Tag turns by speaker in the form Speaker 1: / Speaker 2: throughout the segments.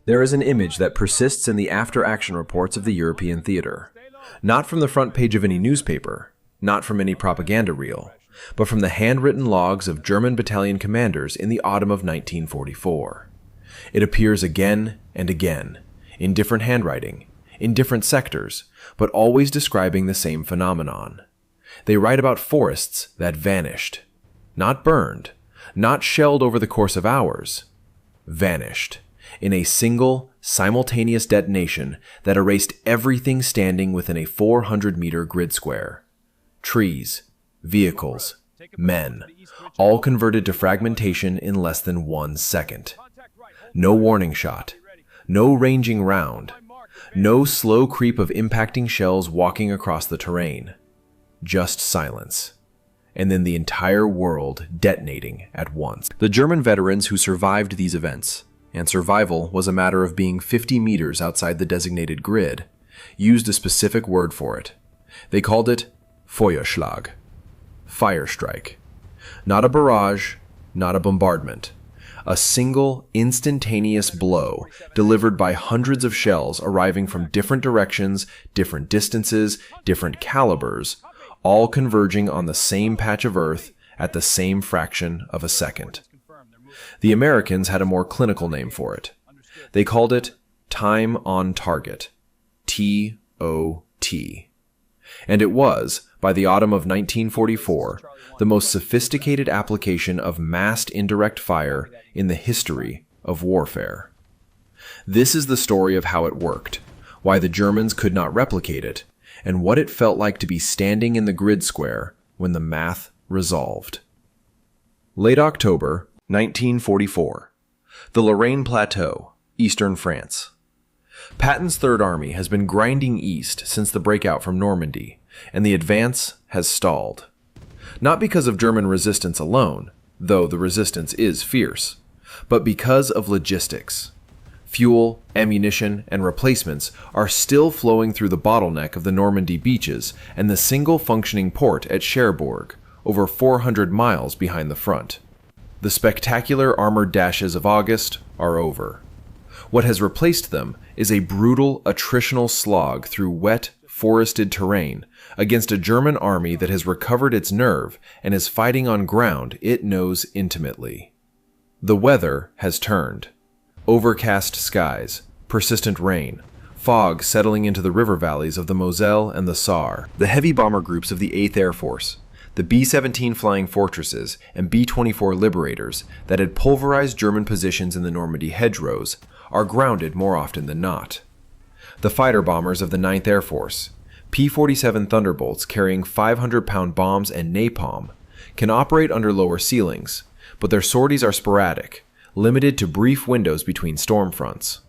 Speaker 1: There is an image that persists in the after-action reports of the European theater. Not from the front page of any newspaper, not from any propaganda reel, but from the handwritten logs of German battalion commanders in the autumn of 1944. It appears again and again, in different handwriting, in different sectors, but always describing the same phenomenon. They write about forests that vanished. Not burned, not shelled over the course of hours. Vanished, in a single, simultaneous detonation that erased everything standing within a 400-meter grid square. Trees, vehicles, men, all converted to fragmentation in less than 1 second. No warning shot, no ranging round, no slow creep of impacting shells walking across the terrain. Just silence. And then the entire world detonating at once. The German veterans who survived these events, and survival was a matter of being 50 meters outside the designated grid, used a specific word for it. They called it Feuerschlag, fire strike. Not a barrage, not a bombardment. A single, instantaneous blow delivered by hundreds of shells arriving from different directions, different distances, different calibers, all converging on the same patch of Earth at the same fraction of a second. The Americans had a more clinical name for it. They called it time on target, T.O.T. And it was, by the autumn of 1944, the most sophisticated application of massed indirect fire in the history of warfare. This is the story of how it worked, why the Germans could not replicate it, and what it felt like to be standing in the grid square when the math resolved. Late October, 1944. The Lorraine Plateau, eastern France. Patton's Third Army has been grinding east since the breakout from Normandy, and the advance has stalled. Not because of German resistance alone, though the resistance is fierce, but because of logistics. Fuel, ammunition, and replacements are still flowing through the bottleneck of the Normandy beaches and the single functioning port at Cherbourg, over 400 miles behind the front. The spectacular armored dashes of August are over. What has replaced them is a brutal attritional slog through wet, forested terrain against a German army that has recovered its nerve and is fighting on ground it knows intimately. The weather has turned. Overcast skies, persistent rain, fog settling into the river valleys of the Moselle and the Saar. The heavy bomber groups of the 8th Air Force, the B-17 Flying Fortresses and B-24 Liberators that had pulverized German positions in the Normandy hedgerows, are grounded more often than not. The fighter bombers of the 9th Air Force, P-47 Thunderbolts carrying 500-pound bombs and napalm, can operate under lower ceilings, but their sorties are sporadic, limited to brief windows between storm fronts.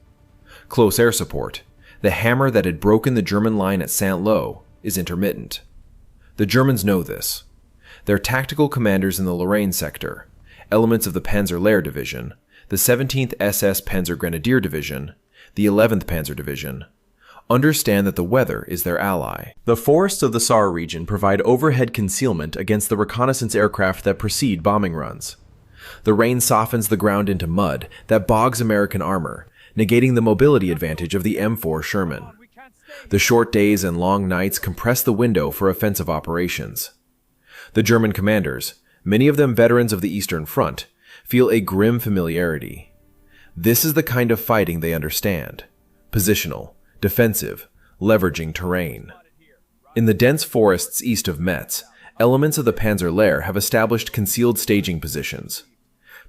Speaker 1: Close air support, the hammer that had broken the German line at Saint-Lô, is intermittent. The Germans know this. Their tactical commanders in the Lorraine sector, elements of the Panzer Lehr Division, the 17th SS Panzer Grenadier Division, the 11th Panzer Division, understand that the weather is their ally. The forests of the Saar region provide overhead concealment against the reconnaissance aircraft that precede bombing runs. The rain softens the ground into mud that bogs American armor, negating the mobility advantage of the M4 Sherman. The short days and long nights compress the window for offensive operations. The German commanders, many of them veterans of the Eastern Front, feel a grim familiarity. This is the kind of fighting they understand. Positional, defensive, leveraging terrain. In the dense forests east of Metz, elements of the Panzer Lehr have established concealed staging positions.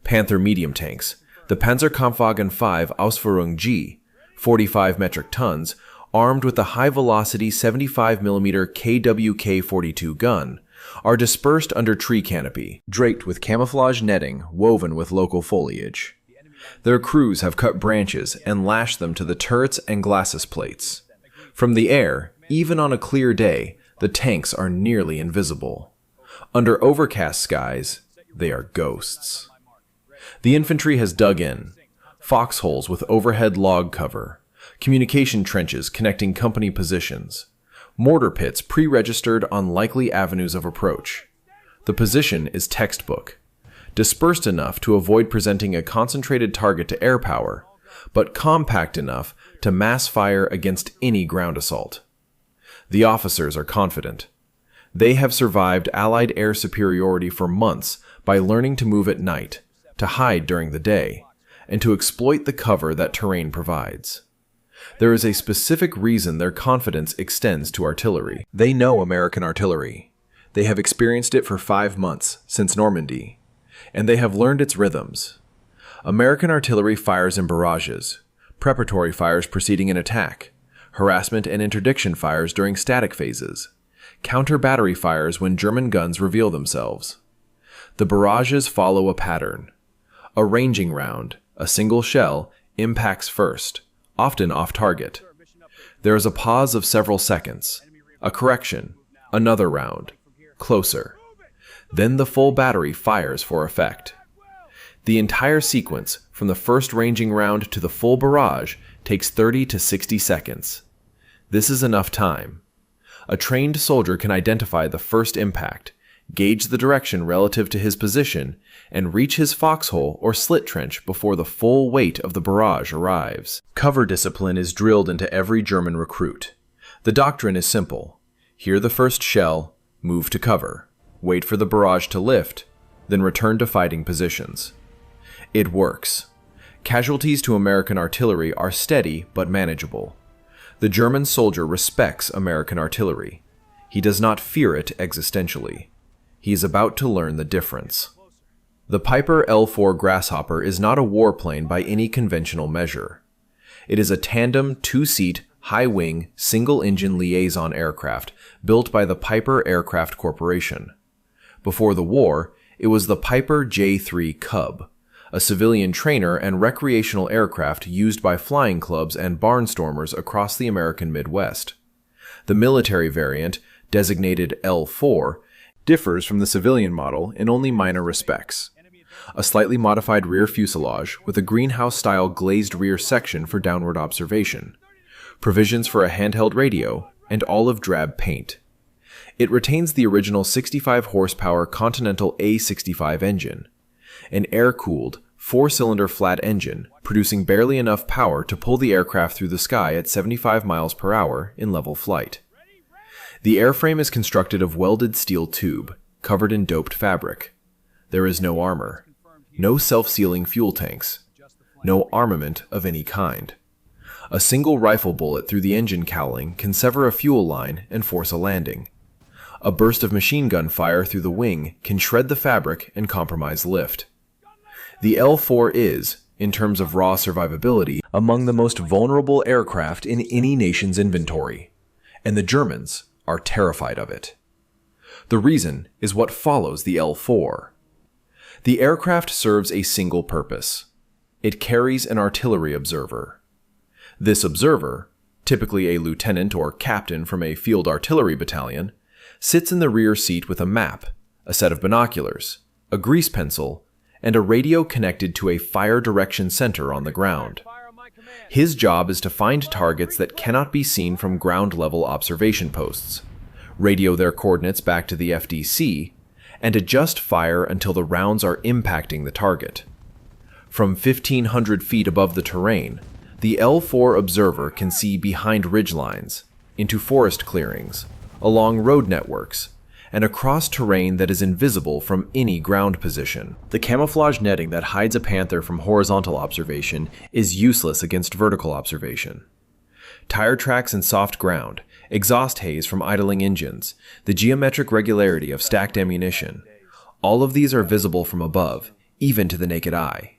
Speaker 1: Panther medium tanks, the Panzerkampfwagen 5 Ausführung G, 45 metric tons, armed with the high-velocity 75mm KWK-42 gun, are dispersed under tree canopy, draped with camouflage netting woven with local foliage. Their crews have cut branches and lashed them to the turrets and glacis plates. From the air, even on a clear day, the tanks are nearly invisible. Under overcast skies, they are ghosts. The infantry has dug in, foxholes with overhead log cover, communication trenches connecting company positions, mortar pits pre-registered on likely avenues of approach. The position is textbook, dispersed enough to avoid presenting a concentrated target to air power, but compact enough to mass fire against any ground assault. The officers are confident. They have survived Allied air superiority for months by learning to move at night, to hide during the day, and to exploit the cover that terrain provides. There is a specific reason their confidence extends to artillery. They know American artillery. They have experienced it for 5 months, since Normandy, and they have learned its rhythms. American artillery fires in barrages, preparatory fires preceding an attack, harassment and interdiction fires during static phases, counter-battery fires when German guns reveal themselves. The barrages follow a pattern. A ranging round, a single shell, impacts first, often off target. There is a pause of several seconds, a correction, another round, closer. Then the full battery fires for effect. The entire sequence, from the first ranging round to the full barrage, takes 30 to 60 seconds. This is enough time. A trained soldier can identify the first impact, gauge the direction relative to his position, and reach his foxhole or slit trench before the full weight of the barrage arrives. Cover discipline is drilled into every German recruit. The doctrine is simple. Hear the first shell, move to cover, wait for the barrage to lift, then return to fighting positions. It works. Casualties to American artillery are steady but manageable. The German soldier respects American artillery. He does not fear it existentially. He is about to learn the difference. The Piper L-4 Grasshopper is not a warplane by any conventional measure. It is a tandem, 2-seat, high-wing, single-engine liaison aircraft built by the Piper Aircraft Corporation. Before the war, it was the Piper J-3 Cub, a civilian trainer and recreational aircraft used by flying clubs and barnstormers across the American Midwest. The military variant, designated L-4, differs from the civilian model in only minor respects. A slightly modified rear fuselage with a greenhouse-style glazed rear section for downward observation, provisions for a handheld radio, and olive drab paint. It retains the original 65-horsepower Continental A65 engine, an air-cooled, 4-cylinder flat engine producing barely enough power to pull the aircraft through the sky at 75 miles per hour in level flight. The airframe is constructed of welded steel tube, covered in doped fabric. There is no armor, no self-sealing fuel tanks, no armament of any kind. A single rifle bullet through the engine cowling can sever a fuel line and force a landing. A burst of machine gun fire through the wing can shred the fabric and compromise lift. The L-4 is, in terms of raw survivability, among the most vulnerable aircraft in any nation's inventory, and the Germans are terrified of it. The reason is what follows the L-4. The aircraft serves a single purpose. It carries an artillery observer. This observer, typically a lieutenant or captain from a field artillery battalion, sits in the rear seat with a map, a set of binoculars, a grease pencil, and a radio connected to a fire direction center on the ground. His job is to find targets that cannot be seen from ground-level observation posts, radio their coordinates back to the FDC, and adjust fire until the rounds are impacting the target. From 1,500 feet above the terrain, the L-4 observer can see behind ridgelines, into forest clearings, along road networks, and across terrain that is invisible from any ground position. The camouflage netting that hides a panther from horizontal observation is useless against vertical observation. Tire tracks in soft ground, exhaust haze from idling engines, the geometric regularity of stacked ammunition, all of these are visible from above, even to the naked eye.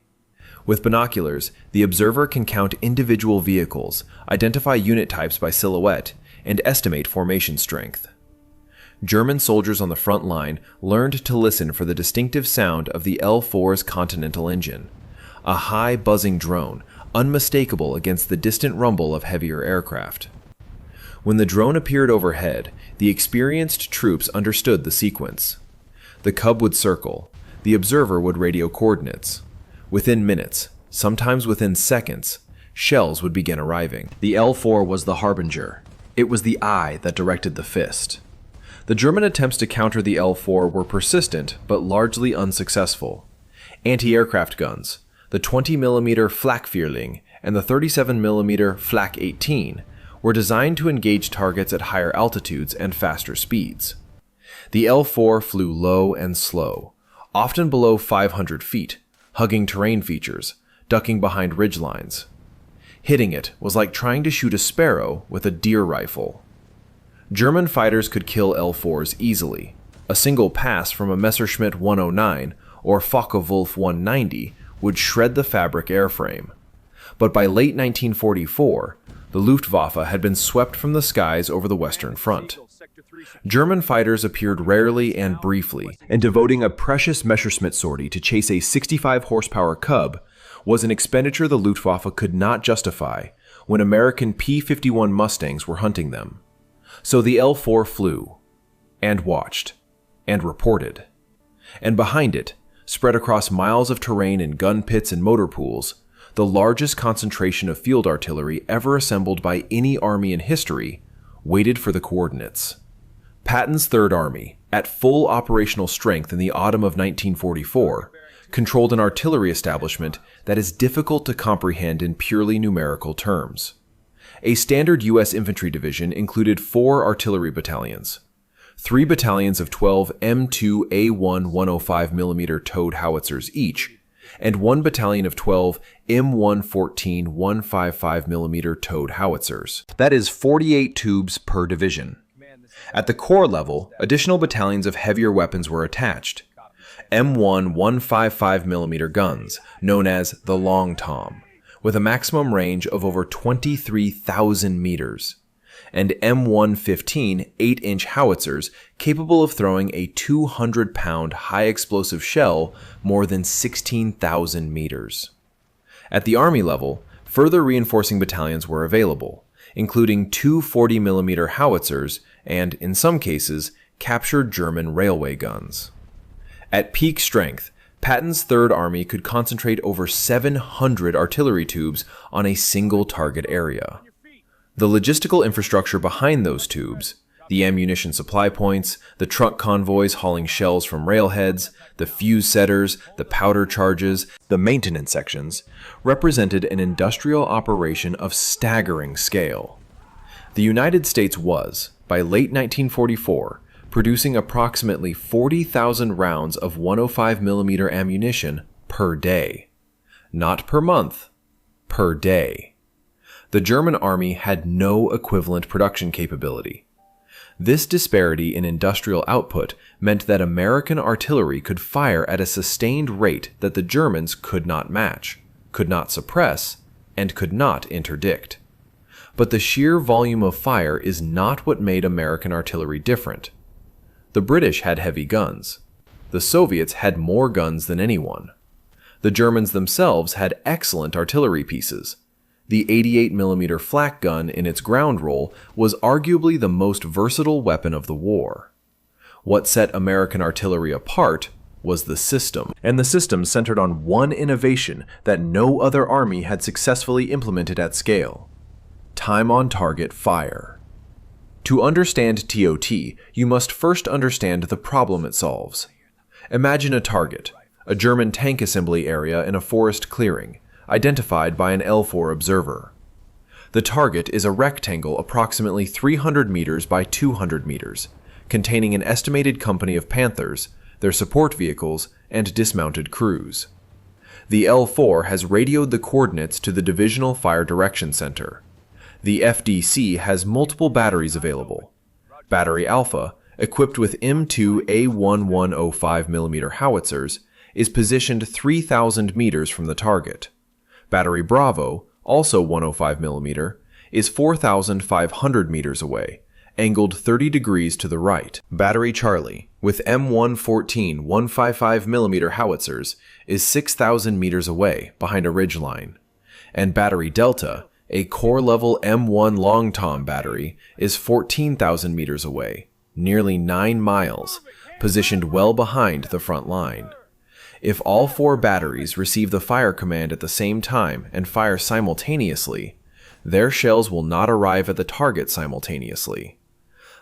Speaker 1: With binoculars, the observer can count individual vehicles, identify unit types by silhouette, and estimate formation strength. German soldiers on the front line learned to listen for the distinctive sound of the L-4's Continental engine, a high buzzing drone, unmistakable against the distant rumble of heavier aircraft. When the drone appeared overhead, the experienced troops understood the sequence. The Cub would circle, the observer would radio coordinates. Within minutes, sometimes within seconds, shells would begin arriving. The L-4 was the harbinger. It was the eye that directed the fist. The German attempts to counter the L-4 were persistent but largely unsuccessful. Anti-aircraft guns, the 20mm Flakvierling and the 37mm Flak 18 were designed to engage targets at higher altitudes and faster speeds. The L-4 flew low and slow, often below 500 feet, hugging terrain features, ducking behind ridgelines. Hitting it was like trying to shoot a sparrow with a deer rifle. German fighters could kill L-4s easily. A single pass from a Messerschmitt 109 or Focke-Wulf 190 would shred the fabric airframe. But by late 1944, the Luftwaffe had been swept from the skies over the Western Front. German fighters appeared rarely and briefly, and devoting a precious Messerschmitt sortie to chase a 65-horsepower Cub was an expenditure the Luftwaffe could not justify when American P-51 Mustangs were hunting them. So the L-4 flew, and watched, and reported. And behind it, spread across miles of terrain in gun pits and motor pools, the largest concentration of field artillery ever assembled by any army in history, waited for the coordinates. Patton's Third Army, at full operational strength in the autumn of 1944, controlled an artillery establishment that is difficult to comprehend in purely numerical terms. A standard U.S. infantry division included 4 artillery battalions, 3 battalions of 12 M2A1 105mm towed howitzers each, and 1 battalion of 12 M114 155mm towed howitzers. That is 48 tubes per division. At the corps level, additional battalions of heavier weapons were attached. M1 155mm guns, known as the Long Tom, with a maximum range of over 23,000 meters, and M115 8-inch howitzers capable of throwing a 200-pound high-explosive shell more than 16,000 meters. At the Army level, further reinforcing battalions were available, including 2 40mm howitzers and, in some cases, captured German railway guns. At peak strength, Patton's Third Army could concentrate over 700 artillery tubes on a single target area. The logistical infrastructure behind those tubes, the ammunition supply points, the truck convoys hauling shells from railheads, the fuse setters, the powder charges, the maintenance sections, represented an industrial operation of staggering scale. The United States was, by late 1944, producing approximately 40,000 rounds of 105mm ammunition per day. Not per month, per day. The German army had no equivalent production capability. This disparity in industrial output meant that American artillery could fire at a sustained rate that the Germans could not match, could not suppress, and could not interdict. But the sheer volume of fire is not what made American artillery different. The British had heavy guns. The Soviets had more guns than anyone. The Germans themselves had excellent artillery pieces. The 88mm flak gun in its ground roll was arguably the most versatile weapon of the war. What set American artillery apart was the system, and the system centered on one innovation that no other army had successfully implemented at scale: time-on-target fire. To understand T.O.T., you must first understand the problem it solves. Imagine a target, a German tank assembly area in a forest clearing, identified by an L-4 observer. The target is a rectangle approximately 300 meters by 200 meters, containing an estimated company of Panthers, their support vehicles, and dismounted crews. The L-4 has radioed the coordinates to the Divisional Fire Direction Center. The FDC has multiple batteries available. Battery Alpha, equipped with M2A1 105mm howitzers, is positioned 3,000 meters from the target. Battery Bravo, also 105mm, is 4,500 meters away, angled 30 degrees to the right. Battery Charlie, with M114 155mm howitzers, is 6,000 meters away, behind a ridgeline. And Battery Delta, a corps-level M1 Long Tom battery, is 14,000 meters away, nearly 9 miles, positioned well behind the front line. If all 4 batteries receive the fire command at the same time and fire simultaneously, their shells will not arrive at the target simultaneously.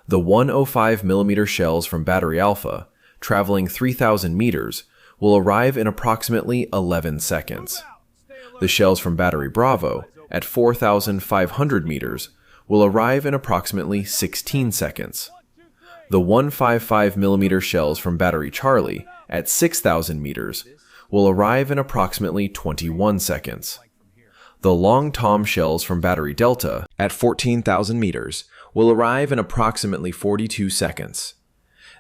Speaker 1: The 105mm shells from Battery Alpha, traveling 3,000 meters, will arrive in approximately 11 seconds. The shells from Battery Bravo, at 4,500 meters, will arrive in approximately 16 seconds. The 155mm shells from Battery Charlie, at 6,000 meters, will arrive in approximately 21 seconds. The Long Tom shells from Battery Delta, at 14,000 meters, will arrive in approximately 42 seconds.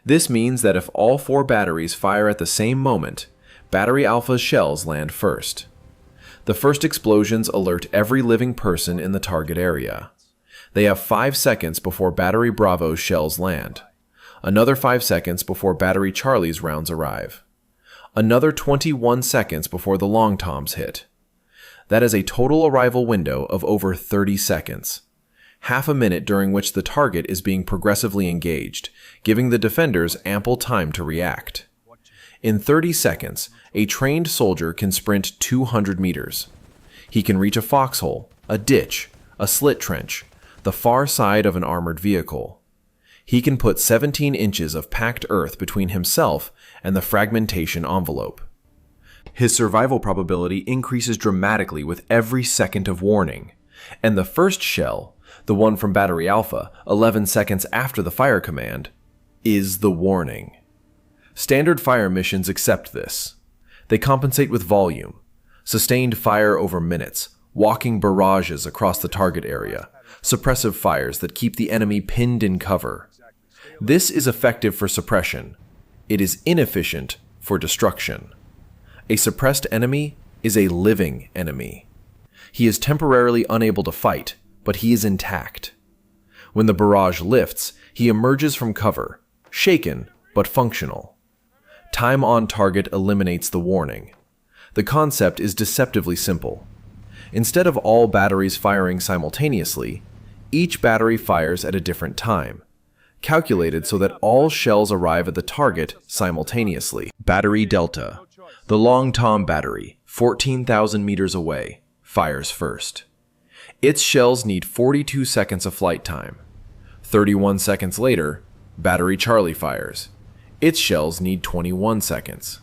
Speaker 1: This means that if all 4 batteries fire at the same moment, Battery Alpha's shells land first. The first explosions alert every living person in the target area. They have 5 seconds before Battery Bravo's shells land. Another 5 seconds before Battery Charlie's rounds arrive. Another 21 seconds before the Long Toms hit. That is a total arrival window of over 30 seconds. Half a minute during which the target is being progressively engaged, giving the defenders ample time to react. In 30 seconds, a trained soldier can sprint 200 meters. He can reach a foxhole, a ditch, a slit trench, the far side of an armored vehicle. He can put 17 inches of packed earth between himself and the fragmentation envelope. His survival probability increases dramatically with every second of warning, and the first shell, the one from Battery Alpha, 11 seconds after the fire command, is the warning. Standard fire missions accept this. They compensate with volume, sustained fire over minutes, walking barrages across the target area, suppressive fires that keep the enemy pinned in cover. This is effective for suppression. It is inefficient for destruction. A suppressed enemy is a living enemy. He is temporarily unable to fight, but he is intact. When the barrage lifts, he emerges from cover, shaken but functional. Time on target eliminates the warning. The concept is deceptively simple. Instead of all batteries firing simultaneously, each battery fires at a different time, calculated so that all shells arrive at the target simultaneously. Battery Delta, the Long Tom battery, 14,000 meters away, fires first. Its shells need 42 seconds of flight time. 31 seconds later, Battery Charlie fires. Its shells need 21 seconds.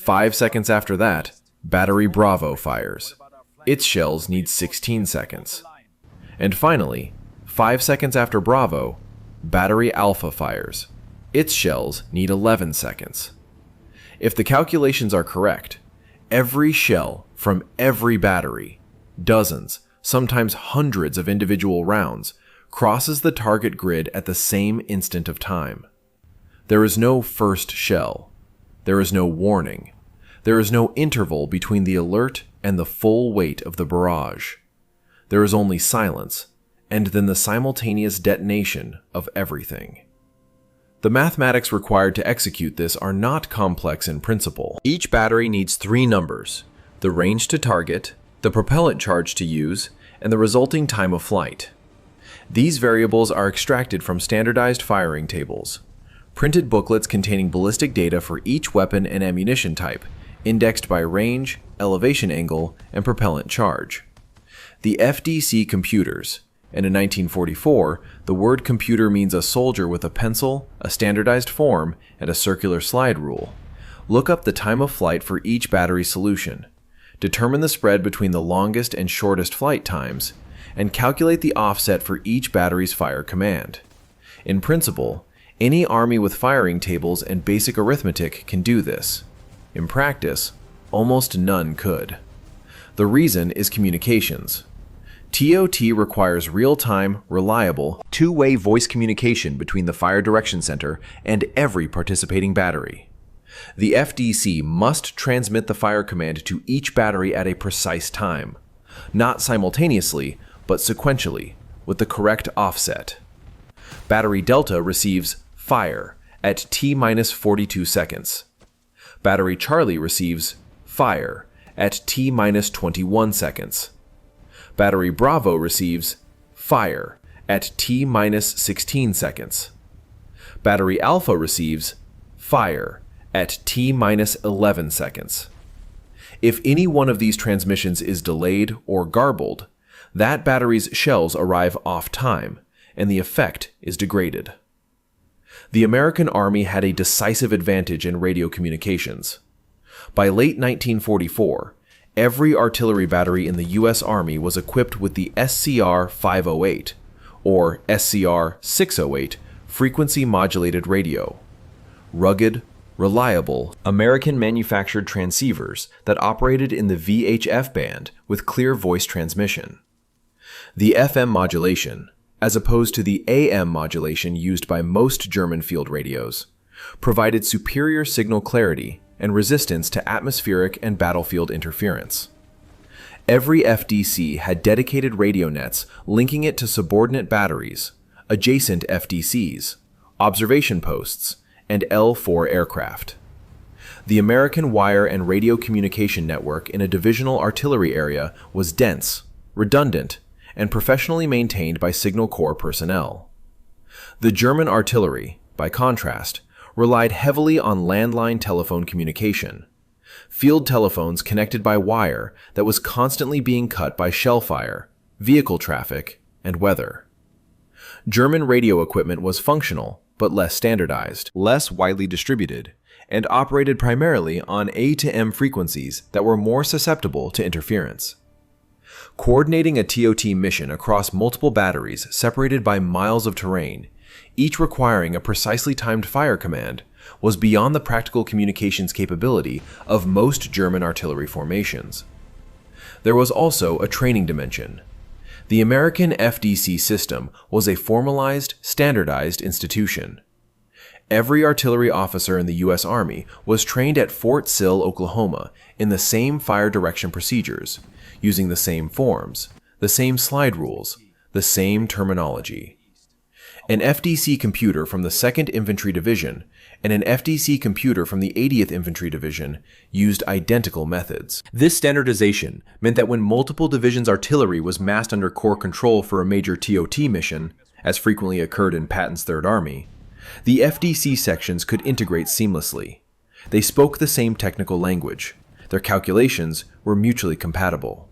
Speaker 1: 5 seconds after that, Battery Bravo fires. Its shells need 16 seconds. And finally, 5 seconds after Bravo, Battery Alpha fires. Its shells need 11 seconds. If the calculations are correct, every shell from every battery, dozens, sometimes hundreds of individual rounds, crosses the target grid at the same instant of time. There is no first shell. There is no warning. There is no interval between the alert and the full weight of the barrage. There is only silence, and then the simultaneous detonation of everything. The mathematics required to execute this are not complex in principle. Each battery needs 3 numbers: the range to target, the propellant charge to use, and the resulting time of flight. These variables are extracted from standardized firing tables, printed booklets containing ballistic data for each weapon and ammunition type, indexed by range, elevation angle, and propellant charge. The FDC computers, and in 1944, the word computer means a soldier with a pencil, a standardized form, and a circular slide rule, look up the time of flight for each battery solution, determine the spread between the longest and shortest flight times, and calculate the offset for each battery's fire command. In principle, any army with firing tables and basic arithmetic can do this. In practice, almost none could. The reason is communications. T.O.T. requires real-time, reliable, two-way voice communication between the Fire Direction Center and every participating battery. The FDC must transmit the fire command to each battery at a precise time, not simultaneously, but sequentially, with the correct offset. Battery Delta receives fire at T-42 seconds. Battery Charlie receives fire at T-21 seconds. Battery Bravo receives fire at T-16 seconds. Battery Alpha receives fire at T-11 seconds. If any one of these transmissions is delayed or garbled, that battery's shells arrive off time, and the effect is degraded. The American Army had a decisive advantage in radio communications. By late 1944, every artillery battery in the U.S. Army was equipped with the SCR 508 or SCR 608 frequency-modulated radio. Rugged, reliable, American-manufactured transceivers that operated in the VHF band with clear voice transmission. The FM modulation, as opposed to the AM modulation used by most German field radios, provided superior signal clarity and resistance to atmospheric and battlefield interference. Every FDC had dedicated radio nets linking it to subordinate batteries, adjacent FDCs, observation posts, and L-4 aircraft. The American wire and radio communication network in a divisional artillery area was dense, redundant, and professionally maintained by Signal Corps personnel. The German artillery, by contrast, relied heavily on landline telephone communication, field telephones connected by wire that was constantly being cut by shell fire, vehicle traffic, and weather. German radio equipment was functional, but less standardized, less widely distributed, and operated primarily on A to M frequencies that were more susceptible to interference. Coordinating a T.O.T. mission across multiple batteries separated by miles of terrain, each requiring a precisely timed fire command, was beyond the practical communications capability of most German artillery formations. There was also a training dimension. The American FDC system was a formalized, standardized institution. Every artillery officer in the U.S. Army was trained at Fort Sill, Oklahoma, in the same fire direction procedures, using the same forms, the same slide rules, the same terminology. An FDC computer from the 2nd Infantry Division and an FDC computer from the 80th Infantry Division used identical methods. This standardization meant that when multiple divisions' artillery was massed under Corps control for a major T.O.T. mission, as frequently occurred in Patton's Third Army, the FDC sections could integrate seamlessly. They spoke the same technical language. Their calculations were mutually compatible.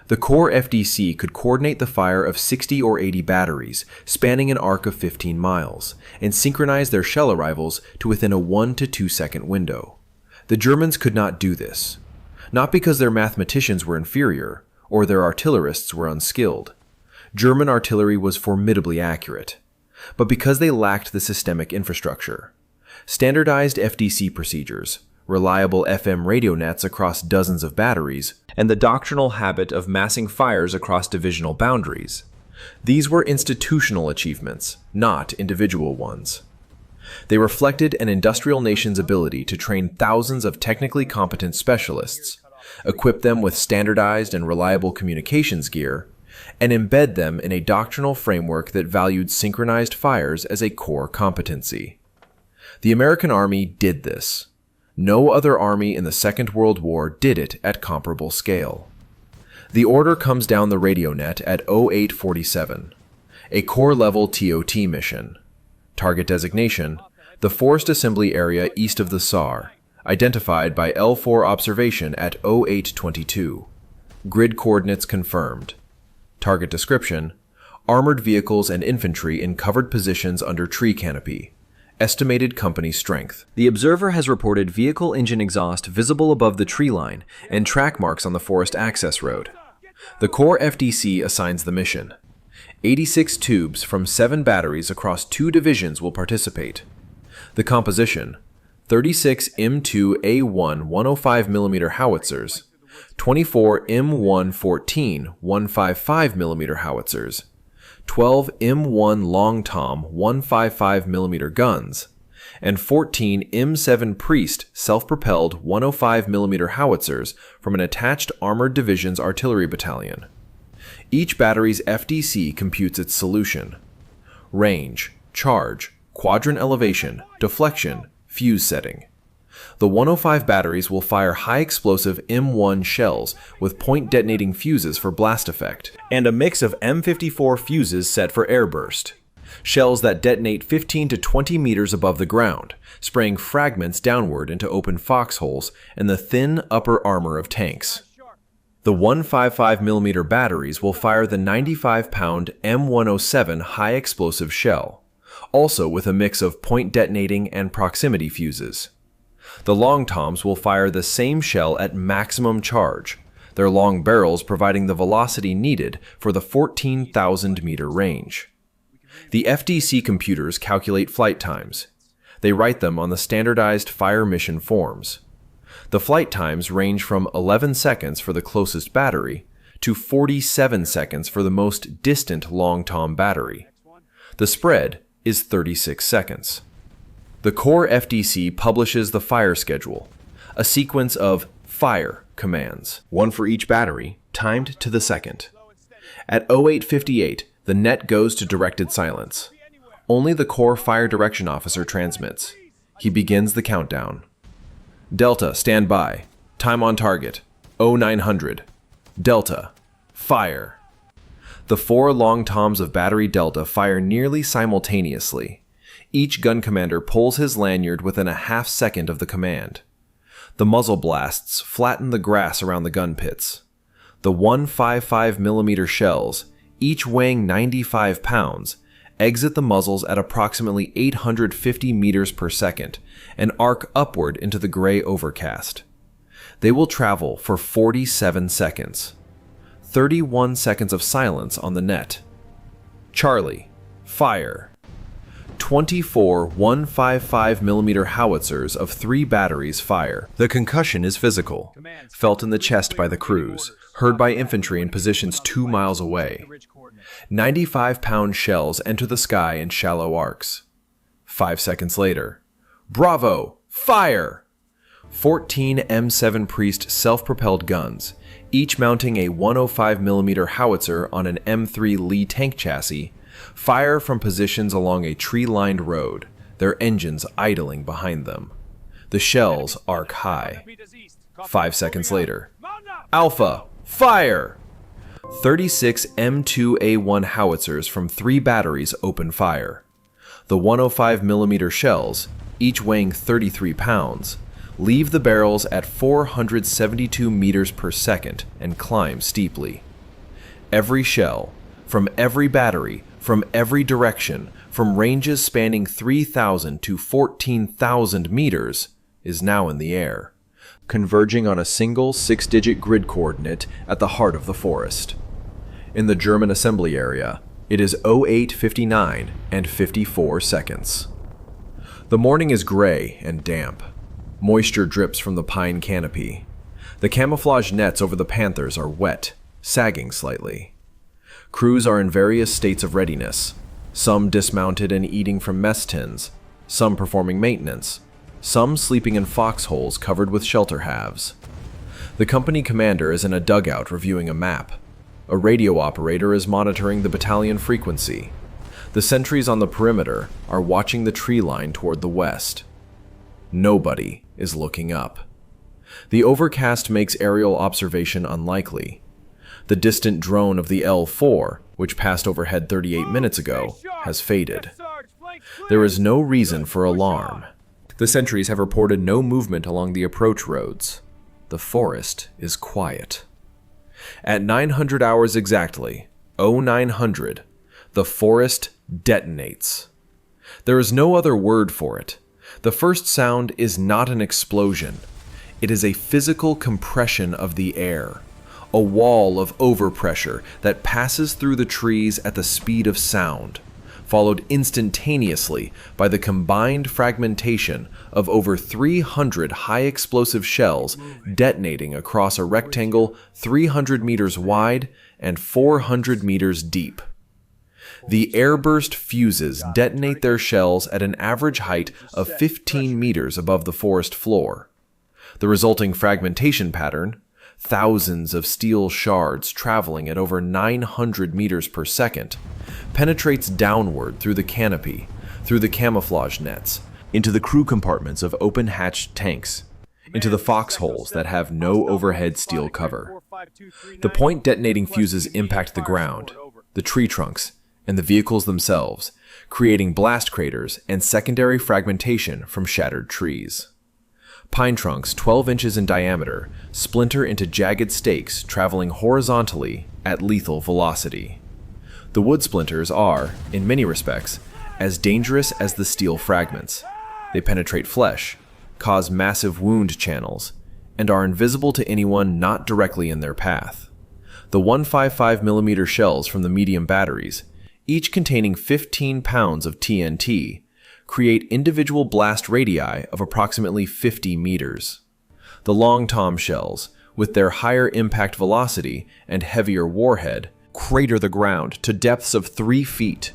Speaker 1: The Corps FDC could coordinate the fire of 60 or 80 batteries, spanning an arc of 15 miles, and synchronize their shell arrivals to within a 1 to 2 second window. The Germans could not do this, not because their mathematicians were inferior, or their artillerists were unskilled. German artillery was formidably accurate, but because they lacked the systemic infrastructure. Standardized FDC procedures, reliable FM radio nets across dozens of batteries, and the doctrinal habit of massing fires across divisional boundaries. These were institutional achievements, not individual ones. They reflected an industrial nation's ability to train thousands of technically competent specialists, equip them with standardized and reliable communications gear, and embed them in a doctrinal framework that valued synchronized fires as a core competency. The American Army did this. No other army in the Second World War did it at comparable scale. The order comes down the radio net at 0847, a Corps-level T.O.T. mission. Target designation, the forced assembly area east of the Saar, identified by L4 observation at 0822. Grid coordinates confirmed. Target description, armored vehicles and infantry in covered positions under tree canopy. Estimated company strength. The observer has reported vehicle engine exhaust visible above the tree line and track marks on the forest access road. The Corps FDC assigns the mission. 86 tubes from 7 batteries across 2 divisions will participate. The composition: 36 M2A1 105mm howitzers, 24 M114 155mm howitzers, 12 M1 Long Tom 155mm guns, and 14 M7 Priest self-propelled 105mm howitzers from an attached Armored Division's artillery battalion. Each battery's FDC computes its solution: range, charge, quadrant elevation, deflection, fuse setting. The 105 batteries will fire high-explosive M1 shells with point-detonating fuses for blast effect, and a mix of M54 fuses set for airburst. Shells that detonate 15 to 20 meters above the ground, spraying fragments downward into open foxholes and the thin upper armor of tanks. The 155mm batteries will fire the 95-pound M107 high-explosive shell, also with a mix of point-detonating and proximity fuses. The Long Toms will fire the same shell at maximum charge, their long barrels providing the velocity needed for the 14,000-meter range. The FDC computers calculate flight times. They write them on the standardized fire mission forms. The flight times range from 11 seconds for the closest battery to 47 seconds for the most distant long-tom battery. The spread is 36 seconds. The core FDC publishes the fire schedule, a sequence of fire commands, one for each battery, timed to the second. At 0858, the net goes to directed silence. Only the core fire direction officer transmits. He begins the countdown. Delta, stand by. Time on target. 0900. Delta, fire. The 4 long toms of battery Delta fire nearly simultaneously. Each gun commander pulls his lanyard within a half second of the command. The muzzle blasts flatten the grass around the gun pits. The 155mm shells, each weighing 95 pounds, exit the muzzles at approximately 850 meters per second and arc upward into the gray overcast. They will travel for 47 seconds. 31 seconds of silence on the net. Charlie, fire. 24 155mm howitzers of 3 batteries fire. The concussion is physical, felt in the chest by the crews, heard by infantry in positions 2 miles away. 95-pound shells enter the sky in shallow arcs. 5 seconds later, Bravo, fire! 14 M7 Priest self-propelled guns, each mounting a 105mm howitzer on an M3 Lee tank chassis, fire from positions along a tree-lined road, their engines idling behind them. The shells arc high. 5 seconds later, Alpha, fire! 36 M2A1 howitzers from 3 batteries open fire. The 105mm shells, each weighing 33 pounds, leave the barrels at 472 meters per second and climb steeply. Every shell, from every battery, from every direction, from ranges spanning 3,000 to 14,000 meters, is now in the air, converging on a single 6-digit grid coordinate at the heart of the forest. In the German assembly area, it is 0859 and 54 seconds. The morning is gray and damp. Moisture drips from the pine canopy. The camouflage nets over the Panthers are wet, sagging slightly. Crews are in various states of readiness, some dismounted and eating from mess tins, some performing maintenance, some sleeping in foxholes covered with shelter halves. The company commander is in a dugout reviewing a map. A radio operator is monitoring the battalion frequency. The sentries on the perimeter are watching the tree line toward the west. Nobody is looking up. The overcast makes aerial observation unlikely. The distant drone of the L-4, which passed overhead 38 minutes ago, has faded. There is no reason for alarm. The sentries have reported no movement along the approach roads. The forest is quiet. At 900 hours exactly, 0900, the forest detonates. There is no other word for it. The first sound is not an explosion. It is a physical compression of the air, a wall of overpressure that passes through the trees at the speed of sound, followed instantaneously by the combined fragmentation of over 300 high-explosive shells detonating across a rectangle 300 meters wide and 400 meters deep. The airburst fuses detonate their shells at an average height of 15 meters above the forest floor. The resulting fragmentation pattern, thousands of steel shards traveling at over 900 meters per second, penetrates downward through the canopy, through the camouflage nets, into the crew compartments of open-hatched tanks, into the foxholes that have no overhead steel cover. The point detonating fuses impact the ground, the tree trunks, and the vehicles themselves, creating blast craters and secondary fragmentation from shattered trees. Pine trunks 12 inches in diameter splinter into jagged stakes traveling horizontally at lethal velocity. The wood splinters are, in many respects, as dangerous as the steel fragments. They penetrate flesh, cause massive wound channels, and are invisible to anyone not directly in their path. The 155mm shells from the medium batteries, each containing 15 pounds of TNT, create individual blast radii of approximately 50 meters. The long tom shells, with their higher impact velocity and heavier warhead, crater the ground to depths of 3 feet.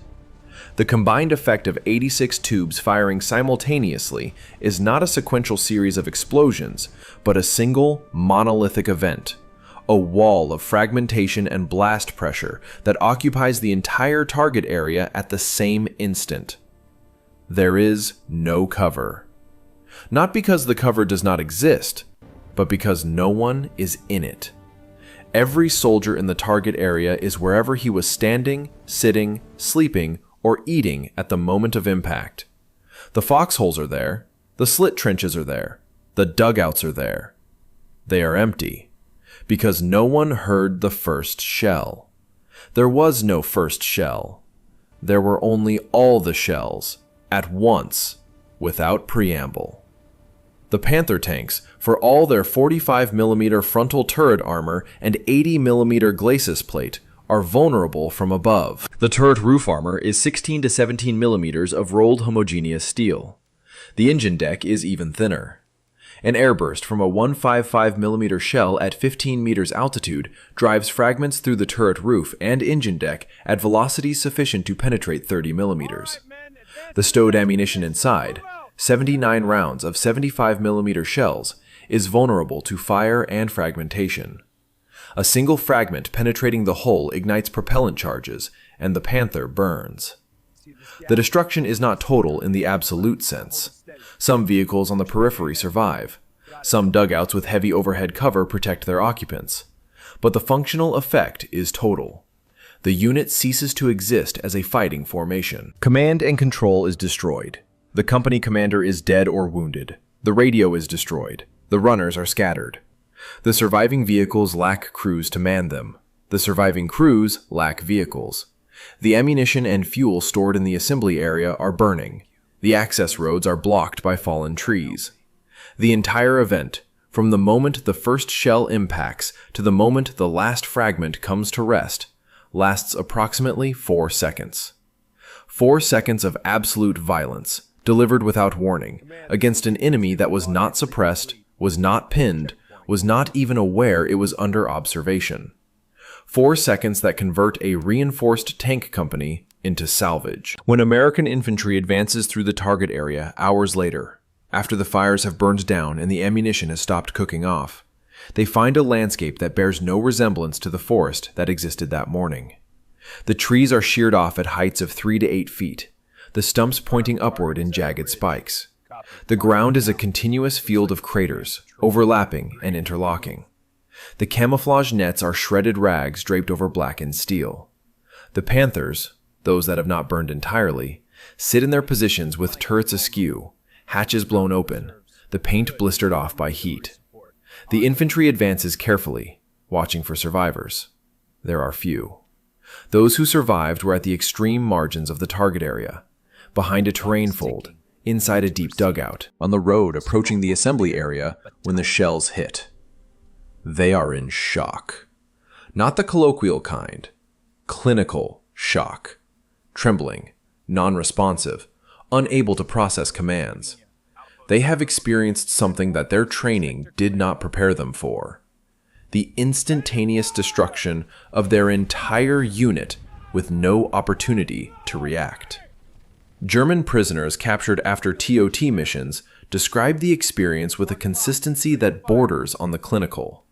Speaker 1: The combined effect of 86 tubes firing simultaneously is not a sequential series of explosions, but a single, monolithic event, a wall of fragmentation and blast pressure that occupies the entire target area at the same instant. There is no cover. Not because the cover does not exist, but because no one is in it. Every soldier in the target area is wherever he was standing, sitting, sleeping, or eating at the moment of impact. The foxholes are there, the slit trenches are there, the dugouts are there. They are empty, because no one heard the first shell. There was no first shell. There were only all the shells, at once, without preamble. The Panther tanks, for all their 45mm frontal turret armor and 80mm glacis plate, are vulnerable from above. The turret roof armor is 16 to 17 millimeters of rolled homogeneous steel. The engine deck is even thinner. An airburst from a 155mm shell at 15 meters altitude drives fragments through the turret roof and engine deck at velocities sufficient to penetrate 30 millimeters. The stowed ammunition inside, 79 rounds of 75mm shells, is vulnerable to fire and fragmentation. A single fragment penetrating the hull ignites propellant charges, and the Panther burns. The destruction is not total in the absolute sense. Some vehicles on the periphery survive. Some dugouts with heavy overhead cover protect their occupants. But the functional effect is total. The unit ceases to exist as a fighting formation. Command and control is destroyed. The company commander is dead or wounded. The radio is destroyed. The runners are scattered. The surviving vehicles lack crews to man them. The surviving crews lack vehicles. The ammunition and fuel stored in the assembly area are burning. The access roads are blocked by fallen trees. The entire event, from the moment the first shell impacts to the moment the last fragment comes to rest, lasts approximately 4 seconds. 4 seconds of absolute violence, delivered without warning, against an enemy that was not suppressed, was not pinned, was not even aware it was under observation. 4 seconds that convert a reinforced tank company into salvage. When American infantry advances through the target area hours later, after the fires have burned down and the ammunition has stopped cooking off, they find a landscape that bears no resemblance to the forest that existed that morning. The trees are sheared off at heights of 3 to 8 feet, the stumps pointing upward in jagged spikes. The ground is a continuous field of craters, overlapping and interlocking. The camouflage nets are shredded rags draped over blackened steel. The Panthers, those that have not burned entirely, sit in their positions with turrets askew, hatches blown open, the paint blistered off by heat. The infantry advances carefully, watching for survivors. There are few. Those who survived were at the extreme margins of the target area, behind a terrain fold, inside a deep dugout, on the road approaching the assembly area when the shells hit. They are in shock. Not the colloquial kind. Clinical shock. Trembling, non-responsive, unable to process commands. They have experienced something that their training did not prepare them for. The instantaneous destruction of their entire unit with no opportunity to react. German prisoners captured after T.O.T. missions described the experience with a consistency that borders on the clinical.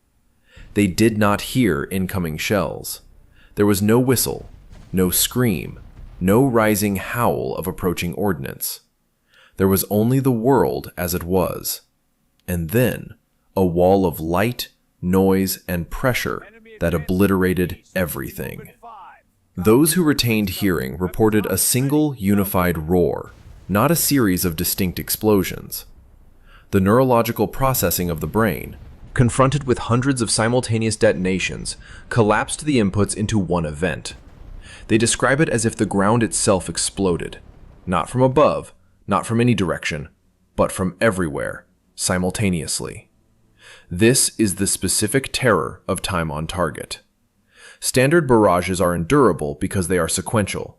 Speaker 1: They did not hear incoming shells. There was no whistle, no scream, no rising howl of approaching ordnance. There was only the world as it was, and then a wall of light, noise, and pressure that obliterated everything. Those who retained hearing reported a single unified roar, not a series of distinct explosions. The neurological processing of the brain, confronted with hundreds of simultaneous detonations, collapsed the inputs into one event. They describe it as if the ground itself exploded, not from above, not from any direction, but from everywhere, simultaneously. This is the specific terror of time on target. Standard barrages are endurable because they are sequential.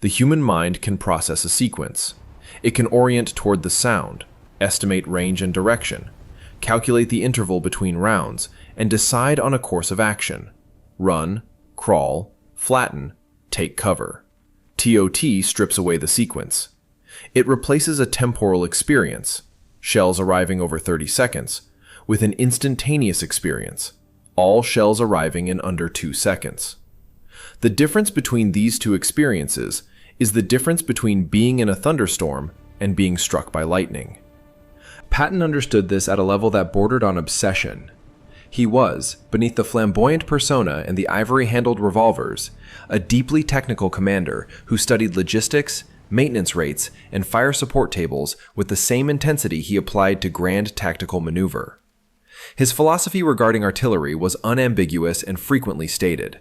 Speaker 1: The human mind can process a sequence. It can orient toward the sound, estimate range and direction, calculate the interval between rounds, and decide on a course of action. Run, crawl, flatten, take cover. T.O.T. strips away the sequence. It replaces a temporal experience, shells arriving over 30 seconds, with an instantaneous experience, all shells arriving in under 2 seconds. The difference between these two experiences is the difference between being in a thunderstorm and being struck by lightning. Patton understood this at a level that bordered on obsession. He was, beneath the flamboyant persona and the ivory-handled revolvers, a deeply technical commander who studied logistics, maintenance rates, and fire support tables with the same intensity he applied to grand tactical maneuver. His philosophy regarding artillery was unambiguous and frequently stated.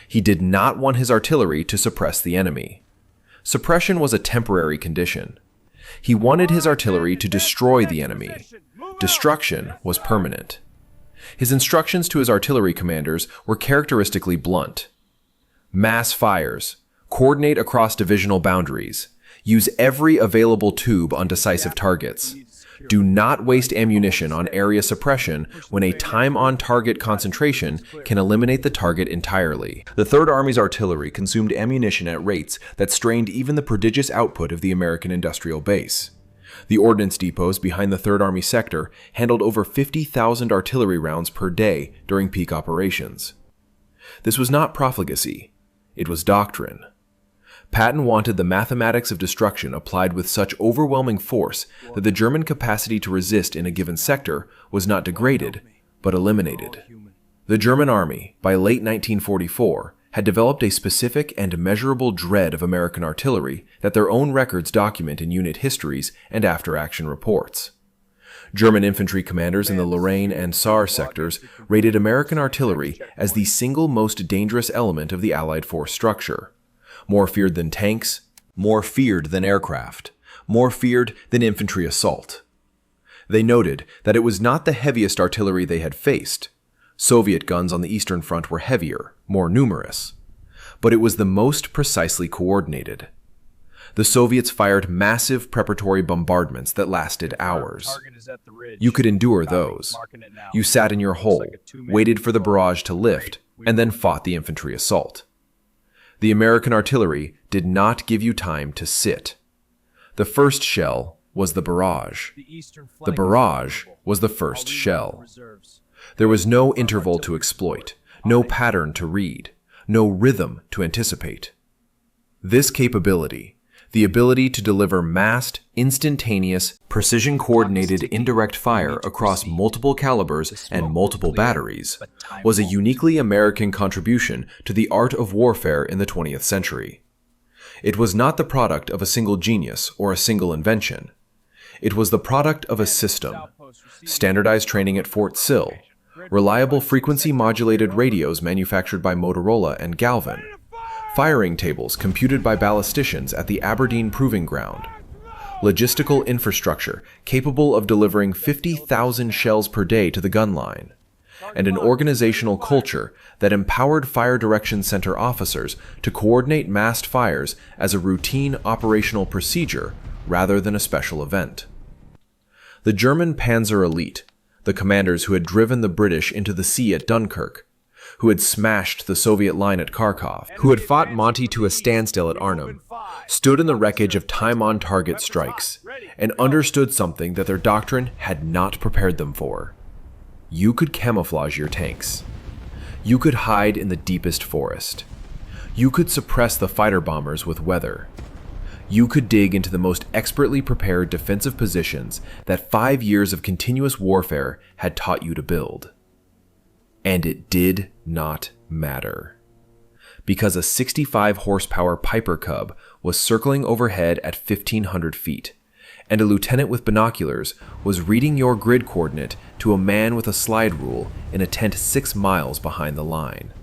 Speaker 1: He did not want his artillery to suppress the enemy. Suppression was a temporary condition. He wanted his artillery to destroy the enemy. Destruction was permanent. His instructions to his artillery commanders were characteristically blunt. Mass fires, coordinate across divisional boundaries, use every available tube on decisive targets. Do not waste ammunition on area suppression when a time-on-target concentration can eliminate the target entirely. The Third Army's artillery consumed ammunition at rates that strained even the prodigious output of the American industrial base. The ordnance depots behind the Third Army sector handled over 50,000 artillery rounds per day during peak operations. This was not profligacy. It was doctrine. Patton wanted the mathematics of destruction applied with such overwhelming force that the German capacity to resist in a given sector was not degraded, but eliminated. The German army, by late 1944, had developed a specific and measurable dread of American artillery that their own records document in unit histories and after-action reports. German infantry commanders in the Lorraine and Saar sectors rated American artillery as the single most dangerous element of the Allied force structure. More feared than tanks, more feared than aircraft, more feared than infantry assault. They noted that it was not the heaviest artillery they had faced. Soviet guns on the Eastern Front were heavier, more numerous. But it was the most precisely coordinated. The Soviets fired massive preparatory bombardments that lasted hours. You could endure those. You sat in your hole, waited for the barrage to lift, and then fought the infantry assault. The American artillery did not give you time to sit. The first shell was the barrage. The barrage was the first shell. There was no interval to exploit, no pattern to read, no rhythm to anticipate. This capability, the ability to deliver massed, instantaneous, precision-coordinated indirect fire across multiple calibers and multiple batteries, was a uniquely American contribution to the art of warfare in the 20th century. It was not the product of a single genius or a single invention. It was the product of a system. Standardized training at Fort Sill, reliable frequency-modulated radios manufactured by Motorola and Galvin, firing tables computed by ballisticians at the Aberdeen Proving Ground, logistical infrastructure capable of delivering 50,000 shells per day to the gun line, and an organizational culture that empowered Fire Direction Center officers to coordinate massed fires as a routine operational procedure rather than a special event. The German Panzer elite, the commanders who had driven the British into the sea at Dunkirk, who had smashed the Soviet line at Kharkov, who had fought Monty to a standstill at Arnhem, stood in the wreckage of time-on-target strikes, and understood something that their doctrine had not prepared them for. You could camouflage your tanks. You could hide in the deepest forest. You could suppress the fighter bombers with weather. You could dig into the most expertly prepared defensive positions that 5 years of continuous warfare had taught you to build. And it did not matter. Because a 65 horsepower Piper Cub was circling overhead at 1,500 feet, and a lieutenant with binoculars was reading your grid coordinate to a man with a slide rule in a tent 6 miles behind the line.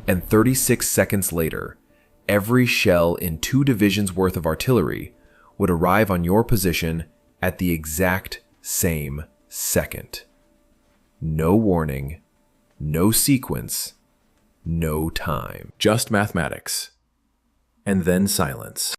Speaker 1: And 36 seconds later, every shell in 2 divisions worth of artillery would arrive on your position at the exact same second. No warning, no sequence, no time. Just mathematics. And then silence.